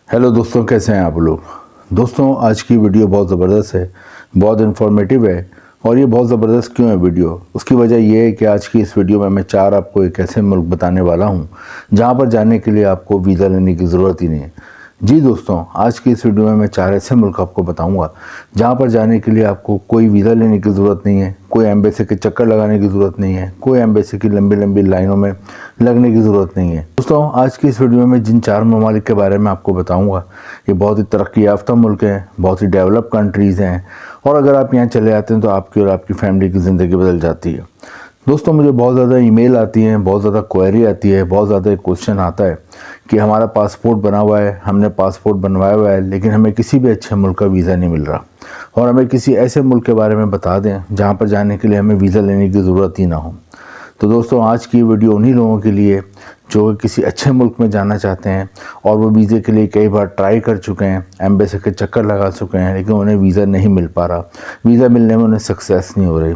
Hello दोस्तों, कैसे हैं आप लोग। दोस्तों, आज की वीडियो बहुत ज़बरदस्त है, बहुत इन्फॉर्मेटिव है। और ये बहुत ज़बरदस्त क्यों है वीडियो, उसकी वजह ये है कि आज की इस वीडियो में मैं आपको एक ऐसे मुल्क बताने वाला हूँ जहाँ पर जाने के लिए आपको वीज़ा लेने की ज़रूरत ही नहीं है। जी दोस्तों, आज की इस वीडियो में मैं 4 ऐसे मुल्क आपको बताऊंगा जहां पर जाने के लिए आपको कोई वीज़ा लेने की ज़रूरत नहीं है, कोई एम्बेसी के चक्कर लगाने की ज़रूरत नहीं है, कोई एम्बेसी की लंबी लंबी लाइनों में लगने की ज़रूरत नहीं है। दोस्तों, आज की इस वीडियो में जिन 4 ममालिक के बारे में आपको बताऊँगा, ये बहुत ही तरक्की याफ्ता मुल्क हैं, बहुत ही डेवलप कंट्रीज़ हैं, और अगर आप यहाँ चले आते हैं तो आपकी और आपकी फैमिली की ज़िंदगी बदल जाती है। दोस्तों, मुझे बहुत ज़्यादा ईमेल आती हैं, बहुत ज़्यादा क्वेरी आती है, बहुत ज़्यादा एक क्वेश्चन आता है कि हमारा पासपोर्ट बना हुआ है, हमने पासपोर्ट बनवाया हुआ है, लेकिन हमें किसी भी अच्छे मुल्क का वीज़ा नहीं मिल रहा, और हमें किसी ऐसे मुल्क के बारे में बता दें जहाँ पर जाने के लिए हमें वीज़ा लेने की ज़रूरत ही ना हो। तो दोस्तों, आज की वीडियो उन्हीं लोगों के लिए जो किसी अच्छे मुल्क में जाना चाहते हैं और वो वीज़े के लिए कई बार ट्राई कर चुके हैं, एम्बेसी के चक्कर लगा चुके हैं, लेकिन उन्हें वीज़ा नहीं मिल पा रहा, वीज़ा मिलने में उन्हें सक्सेस नहीं हो रही,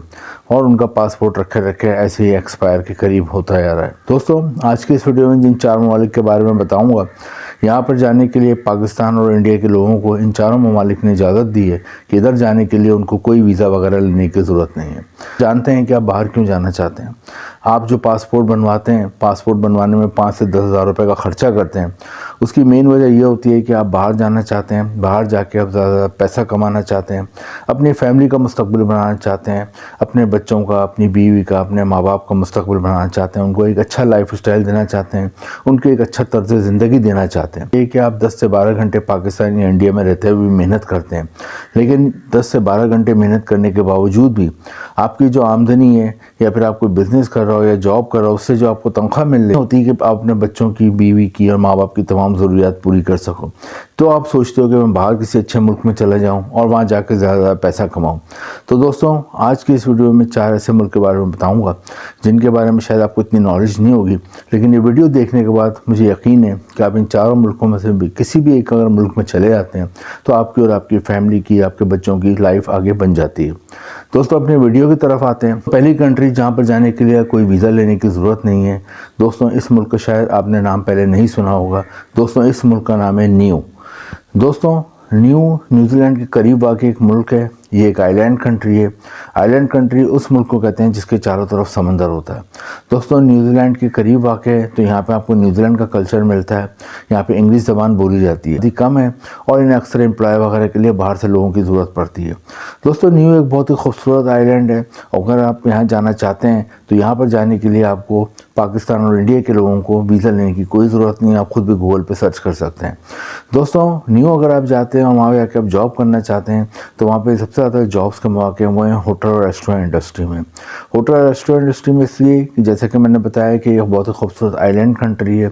और उनका पासपोर्ट रखे रखे ऐसे ही एक्सपायर के करीब होता जा रहा है। दोस्तों, आज की इस वीडियो में जिन 4 ममालिक के बारे में बताऊँगा, यहाँ पर जाने के लिए पाकिस्तान और इंडिया के लोगों को इन चारों ममालिक ने इजाज़त दी है कि इधर जाने के लिए उनको कोई वीज़ा वगैरह लेने की ज़रूरत नहीं है। जानते हैं कि आप बाहर क्यों जाना चाहते हैं। आप जो पासपोर्ट बनवाते हैं, पासपोर्ट बनवाने में 5 से 10 हज़ार रुपये का ख़र्चा करते हैं, उसकी मेन वजह यह होती है कि आप बाहर जाना चाहते हैं, बाहर जाके आप ज़्यादा पैसा कमाना चाहते हैं, अपनी फैमिली का मुस्तकबिल बनाना चाहते हैं, अपने बच्चों का, अपनी बीवी का, अपने माँ बाप का मुस्तकबिल बनाना चाहते हैं, उनको एक अच्छा लाइफ स्टाइल देना चाहते हैं, उनको एक अच्छा तर्ज ज़िंदगी देना चाहते हैं। ये कि आप 10 से 12 घंटे पाकिस्तान या इंडिया में रहते हुए मेहनत करते हैं, लेकिन 10 से 12 घंटे मेहनत करने के बावजूद भी आपकी जो आमदनी है, या फिर आप कोई बिज़नेस कर रहे हो या जॉब कर रहे हो, उससे जो आपको तनख्वाह मिल रही होती है कि आप अपने बच्चों की, बीवी की और माँ बाप की तमाम ज़रूरियात पूरी कर सको, तो आप सोचते हो कि मैं बाहर किसी अच्छे मुल्क में चला जाऊं और वहां जाकर ज़्यादा पैसा कमाऊं। तो दोस्तों, आज की इस वीडियो में 4 ऐसे मुल्क के बारे में बताऊंगा जिनके बारे में शायद आपको इतनी नॉलेज नहीं होगी, लेकिन ये वीडियो देखने के बाद मुझे यकीन है कि आप इन चारों मुल्कों में से भी किसी भी एक अगर मुल्क में चले जाते हैं तो आपकी और आपकी फैमिली की, आपके बच्चों की लाइफ आगे बन जाती है। दोस्तों, अपने वीडियो की तरफ आते हैं। पहली कंट्री जहाँ पर जाने के लिए कोई वीज़ा लेने की ज़रूरत नहीं है, दोस्तों, इस मुल्क का शायद आपने नाम पहले नहीं सुना होगा। दोस्तों, इस मुल्क का नाम है न्यू। दोस्तों, न्यूजीलैंड के करीब वाक़ एक मुल्क है। ये एक आइलैंड कंट्री है। आइलैंड कंट्री उस मुल्क को कहते हैं जिसके चारों तरफ समंदर होता है। दोस्तों, न्यूजीलैंड के करीब वाक़ है, तो यहाँ पे आपको न्यूजीलैंड का कल्चर मिलता है। यहाँ पे इंग्लिश ज़बान बोली जाती है, यदि कम है, और इन्हें अक्सर एम्प्लॉय वगैरह के लिए बाहर से लोगों की ज़रूरत पड़ती है। दोस्तों, न्यू एक बहुत ही खूबसूरत आइलैंड है, और अगर आप यहाँ जाना चाहते हैं तो यहाँ पर जाने के लिए आपको पाकिस्तान और इंडिया के लोगों को वीज़ा लेने की कोई ज़रूरत नहीं है। आप खुद भी गूगल पे सर्च कर सकते हैं। दोस्तों, न्यू अगर आप जाते हैं और वहाँ जाके आप जॉब करना चाहते हैं तो वहाँ पे सबसे ज़्यादा जॉब्स के मौके हैं वो हैं होटल और रेस्टोरेंट इंडस्ट्री में। होटल और रेस्टोरेंट इंडस्ट्री में इसलिए कि जैसे कि मैंने बताया कि यह बहुत ही खूबसूरत आइलैंड कंट्री है,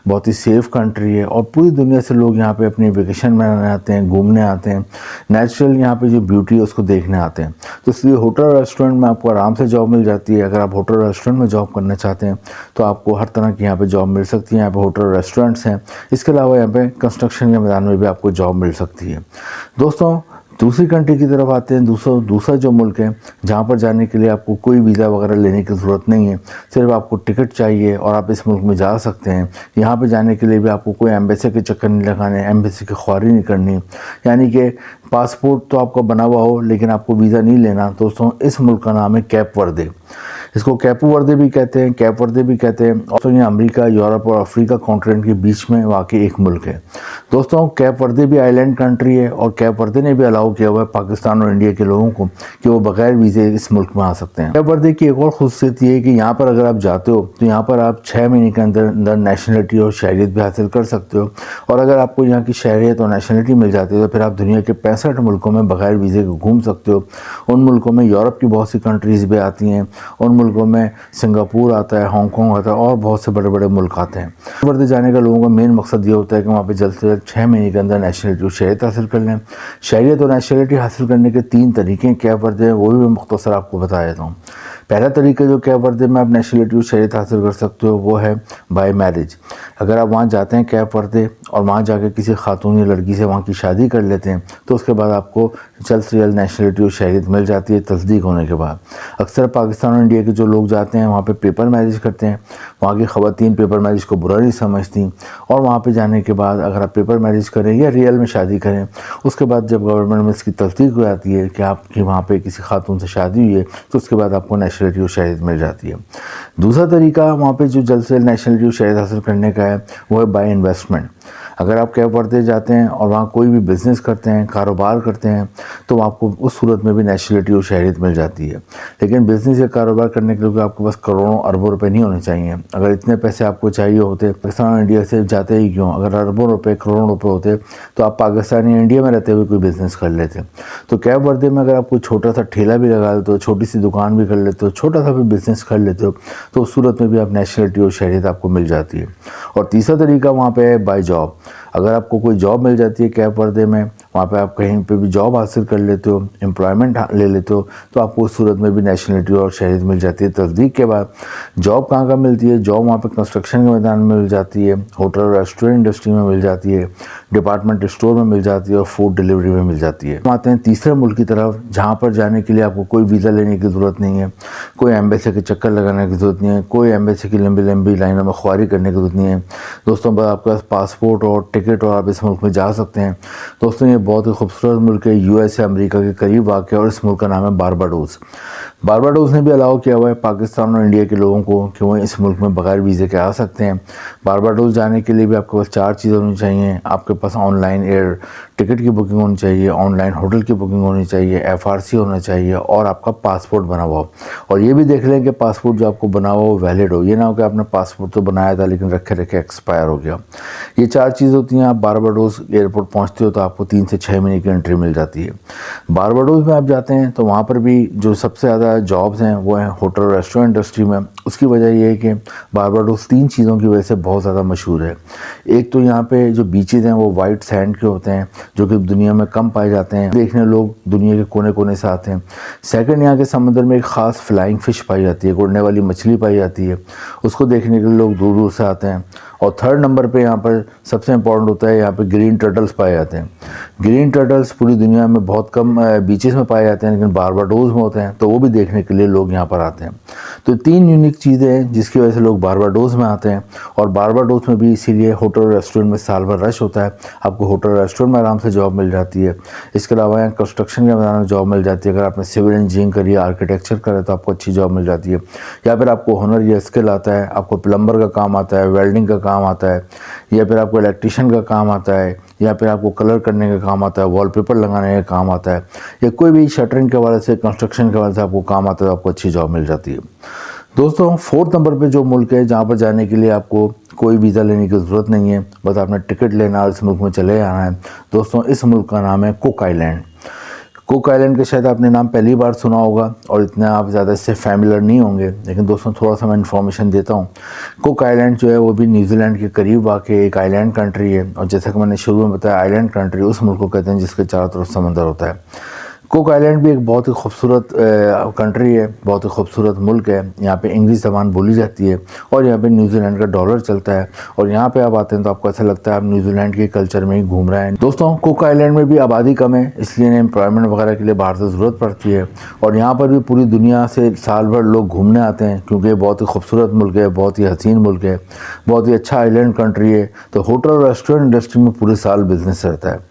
बहुत ही सेफ़ कंट्री है, और पूरी दुनिया से लोग यहाँ पे अपनी वेकेशन मनाने आते हैं, घूमने आते हैं, नेचुरल यहाँ पे जो ब्यूटी है उसको देखने आते हैं। तो इसलिए होटल और रेस्टोरेंट में आपको आराम से जॉब मिल जाती है। अगर आप होटल और रेस्टोरेंट में जॉब करना चाहते हैं तो आपको हर तरह की यहाँ पे जॉब मिल सकती है। यहाँ पे होटल और रेस्टोरेंट्स हैं। इसके अलावा यहाँ पे कंस्ट्रक्शन के मैदान में भी आपको जॉब मिल सकती है। दोस्तों, दूसरी कंट्री की तरफ आते हैं। दूसरा जो मुल्क है जहाँ पर जाने के लिए आपको कोई वीज़ा वगैरह लेने की ज़रूरत नहीं है, सिर्फ आपको टिकट चाहिए और आप इस मुल्क में जा सकते हैं। यहाँ पे जाने के लिए भी आपको कोई एम्बेसी के चक्कर नहीं लगाने, एम्बेसी की ख्वारी नहीं करनी, यानी कि पासपोर्ट तो आपका बना हुआ हो लेकिन आपको वीज़ा नहीं लेना। दोस्तों, इस मुल्क का नाम है कैप वर्दे। इसको कैपू वर्दे भी कहते हैं, कैप वर्दे भी कहते हैं। और ये अमेरिका, यूरोप और अफ्रीका कॉन्टिनेंट के बीच में वाकई एक मुल्क है। दोस्तों, कैप वर्दे भी आइलैंड कंट्री है, और कैप वर्दे ने भी अलाउ किया हुआ है पाकिस्तान और इंडिया के लोगों को कि वो बगैर वीज़े इस मुल्क में आ सकते हैं। कैप वर्दे की एक और खूबसूरती है कि यहाँ पर अगर आप जाते हो तो यहाँ पर आप 6 महीने के अंदर अंदर नेशनलिटी और शहरियत भी हासिल कर सकते हो, और अगर आपको यहाँ की शहरियत और नेशनलिटी मिल जाती है तो फिर आप दुनिया के 65 मुल्कों में बगैर वीज़े के घूम सकते हो। उन मुल्कों में यूरोप की बहुत सी कंट्रीज़ भी आती हैं, उन मुल्कों में सिंगापुर आता है, हांगकॉन्ग आता है, और बहुत से बड़े बड़े मुल्क आते हैं। वर्दे जाने का लोगों का मेन मकसद ये होता है कि वहाँ पे जल्द से जल्द 6 महीने के अंदर नेशनलिटी और शहरियत हासिल कर लें। शहरियत और नेशनलिटी हासिल करने के 3 तरीके क्या वर्दे हैं वो भी मैं मुख्तसर आपको बता देता हूँ। पहला तरीका जो कैप वर्दे में आप नेशनलिटी और शहरियत हासिल कर सकते हो वो है बाय मैरिज। अगर आप वहाँ जाते हैं कैप वर्दे और वहाँ जाकर किसी खातून या लड़की से वहाँ की शादी कर लेते हैं तो उसके बाद आपको जल्द से जल्द नेशनलिटी और शहरियत मिल जाती है तस्दीक होने के बाद। अक्सर पाकिस्तान और इंडिया के जो लोग जाते हैं वहाँ पे पेपर मैरिज करते हैं। वहाँ की ख़वातीन पेपर मैरिज को बुरा नहीं समझती और वहाँ पे जाने के बाद अगर आप पेपर मैरिज करें या रियल में शादी करें, उसके बाद जब गवर्नमेंट में इसकी तस्दीक हो जाती है कि आपकी वहाँ पे किसी खातून से शादी हुई है तो उसके बाद आपको नेशनलिटी और शहरियत मिल जाती है। दूसरा तरीका वहाँ पे जो जल्द से जल्द नेशनलिटी और शहरियत हासिल करने का है वो है बाय इन्वेस्टमेंट। अगर आप कैप वर्दे जाते हैं और वहाँ कोई भी बिज़नेस करते हैं, कारोबार करते हैं, तो आपको उस सूरत में भी नेशनलिटी और शहरियत मिल जाती है। लेकिन बिज़नेस या कारोबार करने के लिए आपके पास करोड़ों अरबों रुपए नहीं होने चाहिए। अगर इतने पैसे आपको चाहिए होते पाकिस्तान और इंडिया से जाते ही क्यों, अगर अरबों रुपए करोड़ों रुपए होते तो आप पाकिस्तान या इंडिया में रहते हुए कोई बिज़नेस कर लेते। तो कैप वर्दे में अगर आप कोई छोटा सा ठेला भी लगा लेते हो, छोटी सी दुकान भी कर लेते हो, छोटा सा भी बिज़नेस कर लेते हो, तो उस सूरत में भी आप नेशनलिटी और शहरियत आपको मिल जाती है। और तीसरा तरीका वहाँ पे है बाय जॉब। अगर आपको कोई जॉब मिल जाती है कैप वर्दे में, वहाँ पे आप कहीं पे भी जॉब हासिल कर लेते हो, एम्प्लॉयमेंट ले लेते हो, तो आपको उस सूरत में भी नेशनलिटी और शहरियत मिल जाती है तस्दीक के बाद। जॉब कहाँ मिलती है? जॉब वहाँ पे कंस्ट्रक्शन के मैदान में मिल जाती है, होटल और रेस्टोरेंट इंडस्ट्री में मिल जाती है, डिपार्टमेंट स्टोर में मिल जाती है और फूड डिलीवरी में मिल जाती है। हम आते हैं तीसरे मुल्क की तरफ, जहाँ पर जाने के लिए आपको कोई वीज़ा लेने की ज़रूरत नहीं है, कोई एम्बेसी के चक्कर लगाने की ज़रूरत नहीं है, कोई एम्बेसी की लंबी लंबी लाइनों में ख्वारी करने की ज़रूरत नहीं है। दोस्तों बस आपके पास पासपोर्ट और टिकट और आप इस मुल्क में जा सकते हैं। दोस्तों ये बहुत ही खूबसूरत मुल्क है, यूएस अमेरिका के करीब वाक़ है और इस मुल्क का नाम है बारबाडोस। बारबाडोस ने भी अलाउ किया हुआ है पाकिस्तान और इंडिया के लोगों को कि वो इस मुल्क में बगैर वीज़े के आ सकते हैं। बारबाडोस जाने के लिए भी आपके पास 4 चीज़ें होनी चाहिए। आपके पास ऑनलाइन एयर टिकट की बुकिंग होनी चाहिए, ऑनलाइन होटल की बुकिंग होनी चाहिए, एफआरसी होना चाहिए और आपका पासपोर्ट बना हुआ हो। और ये भी देख लें कि पासपोर्ट जो आपको बना हुआ वो वैलिड हो। ये ना हो कि आपने पासपोर्ट तो बनाया था लेकिन रखे रखे एक्सपायर हो गया। ये 4 चीज़ होती हैं। आप बारबाडोस एयरपोर्ट पहुँचते हो तो आपको 3 से 6 महीने की एंट्री मिल जाती है। बारबाडोस में आप जाते हैं तो वहाँ पर भी जो सबसे ज़्यादा जॉब्स हैं वो हैं होटल और रेस्टोरेंट इंडस्ट्री में। उसकी वजह ये है कि बारबाडोस 3 चीज़ों की वजह से बहुत ज़्यादा मशहूर है। एक तो यहाँ पे जो बीचेज़ हैं वो वाइट सैंड के होते हैं जो कि दुनिया में कम पाए जाते हैं, देखने लोग दुनिया के कोने कोने से आते हैं। सेकंड, यहाँ के समुद्र में एक ख़ास फ्लाइंग फ़िश पाई जाती है, उड़ने वाली मछली पाई जाती है, उसको देखने के लिए लोग दूर दूर से आते हैं। और थर्ड नंबर पे यहाँ पर सबसे इम्पॉर्टेंट होता है, यहाँ पे ग्रीन टर्टल्स पाए जाते हैं। ग्रीन टर्टल्स पूरी दुनिया में बहुत कम बीचेस में पाए जाते हैं लेकिन बारबाडोस में होते हैं, तो वो भी देखने के लिए लोग यहाँ पर आते हैं। तो 3 यूनिक चीज़ें हैं जिसकी वजह से लोग बारबाडोस में आते हैं। और बारबाडोस में भी इसीलिए होटल और रेस्टोरेंट में साल भर रश होता है। आपको होटल और रेस्टोरेंट में आराम से जॉब मिल जाती है। इसके अलावा यहाँ कंस्ट्रक्शन के मैदान में जॉब मिल जाती है। अगर आपने सिविल इंजीनियरिंग करी, आर्किटेक्चर करे तो आपको अच्छी जॉब मिल जाती है। या फिर आपको हुनर या स्किल आता है, आपको प्लम्बर का काम आता है, वेल्डिंग का काम आता है, या फिर आपको इलेक्ट्रीशियन का काम आता है, या फिर आपको कलर करने का काम आता है, वॉलपेपर लगाने का काम आता है, या कोई भी शटरिंग के हवाले से, कंस्ट्रक्शन के हवाले से आपको काम आता है तो आपको अच्छी जॉब मिल जाती है। दोस्तों 4th नंबर पे जो मुल्क है जहाँ पर जाने के लिए आपको कोई वीज़ा लेने की ज़रूरत नहीं है, बस आपने टिकट लेना और इस मुल्क में चले आना है। दोस्तों इस मुल्क का नाम है कुक आइलैंड। कुक आइलैंड का शायद आपने नाम पहली बार सुना होगा और इतना आप ज़्यादा इससे फैमिलियर नहीं होंगे, लेकिन दोस्तों थोड़ा सा मैं इन्फॉर्मेशन देता हूँ। कुक आइलैंड जो है वो भी न्यूजीलैंड के करीब वाक़ एक आइलैंड कंट्री है। और जैसा कि मैंने शुरू में बताया, आइलैंड कंट्री उस मुल्क को कहते हैं जिसके चारों तरफ समंदर होता है। कुक आइलैंड भी एक बहुत ही खूबसूरत कंट्री है, बहुत ही खूबसूरत मुल्क है। यहाँ पे इंग्लिश ज़बान बोली जाती है और यहाँ पे न्यूजीलैंड का डॉलर चलता है। और यहाँ पे आप आते हैं तो आपको ऐसा लगता है आप न्यूजीलैंड के कल्चर में ही घूम रहे हैं। दोस्तों कुक आइलैंड में भी आबादी कम है, इसलिए एम्प्लॉयमेंट वगैरह के लिए बाहर से ज़रूरत पड़ती है। और यहाँ पर भी पूरी दुनिया से साल भर लोग घूमने आते हैं क्योंकि बहुत ही खूबसूरत मुल्क है, बहुत ही हसीन मुल्क है, बहुत ही अच्छा आइलैंड कंट्री है। तो होटल और रेस्टोरेंट इंडस्ट्री में पूरे साल बिजनेस रहता है।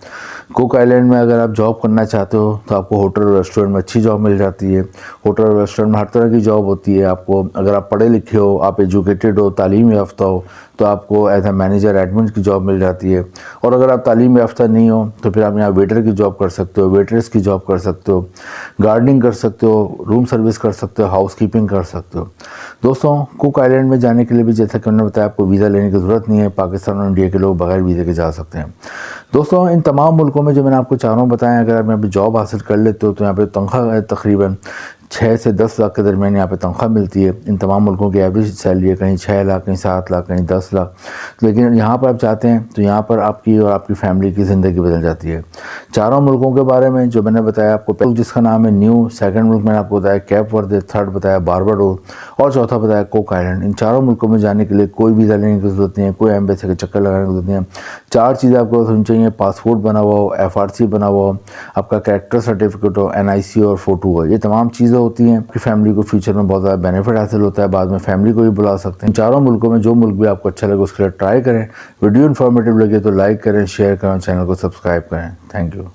कुक आइलैंड में अगर आप जॉब करना चाहते हो तो आपको होटल और रेस्टोरेंट में अच्छी जॉब मिल जाती है। होटल और रेस्टोरेंट में हर तरह की जॉब होती है। आपको अगर आप पढ़े लिखे हो, आप एजुकेटेड हो, तालीम याफ्ता हो, तो आपको एज ए मैनेजर एडमिन की जॉब मिल जाती है। और अगर आप तालीम याफ्ता नहीं हो तो फिर आप यहाँ वेटर की जॉब कर सकते हो, वेटरेस की जॉब कर सकते हो, गार्डनिंग कर सकते हो, रूम सर्विस कर सकते हो, हाउस कीपिंग कर सकते हो। दोस्तों कुक आइलैंड में जाने के लिए भी जैसा कि मैंने बताया आपको वीज़ा लेने की ज़रूरत नहीं है। पाकिस्तान और इंडिया के लोग बगैर वीज़े के जा सकते हैं। दोस्तों इन तमाम मुल्कों में जो मैंने आपको चारों बताया, अगर आप यहाँ पे जॉब हासिल कर लेते हो तो यहाँ पे तनख्वाह तकरीबन 6 से 10 लाख के दरमियान यहाँ पे तनख्वाह मिलती है। इन तमाम मुल्कों की एवरेज सैलरी है कहीं 6 लाख, कहीं 7 लाख, कहीं 10 लाख। लेकिन यहाँ पर आप चाहते हैं तो यहाँ पर आपकी और आपकी फैमिली की ज़िंदगी बदल जाती है। चारों मुल्कों के बारे में जो मैंने बताया आपको, जिसका नाम है न्यू, सेकंड मुल्क मैंने आपको बताया कैप वर्दे, थर्ड बताया बारबाडोस और चौथा बताया कुक आइलैंड। इन चारों मुल्कों में जाने के लिए कोई वीज़ा लेने की ज़रूरत नहीं है, कोई एम्बेसी के चक्कर लगाने की ज़रूरत नहीं है। 4 चीज़ें आपको होनी चाहिए, पासपोर्ट बना हुआ हो, FRC बना हुआ हो, आपका कैरेक्टर सर्टिफिकेट हो, NIC और फ़ोटो हो। ये तमाम चीज़ें होती हैं कि फैमिली को फ्यूचर में बहुत ज़्यादा बेनिफिट हासिल होता है। बाद में फैमिली को भी बुला सकते हैं। चारों मुल्कों में जो मुल्क भी आपको अच्छा लगे उसके लिए ट्राई करें। वीडियो इन्फॉर्मेटिव लगे तो लाइक करें, शेयर करें, चैनल को सब्सक्राइब करें। Thank you.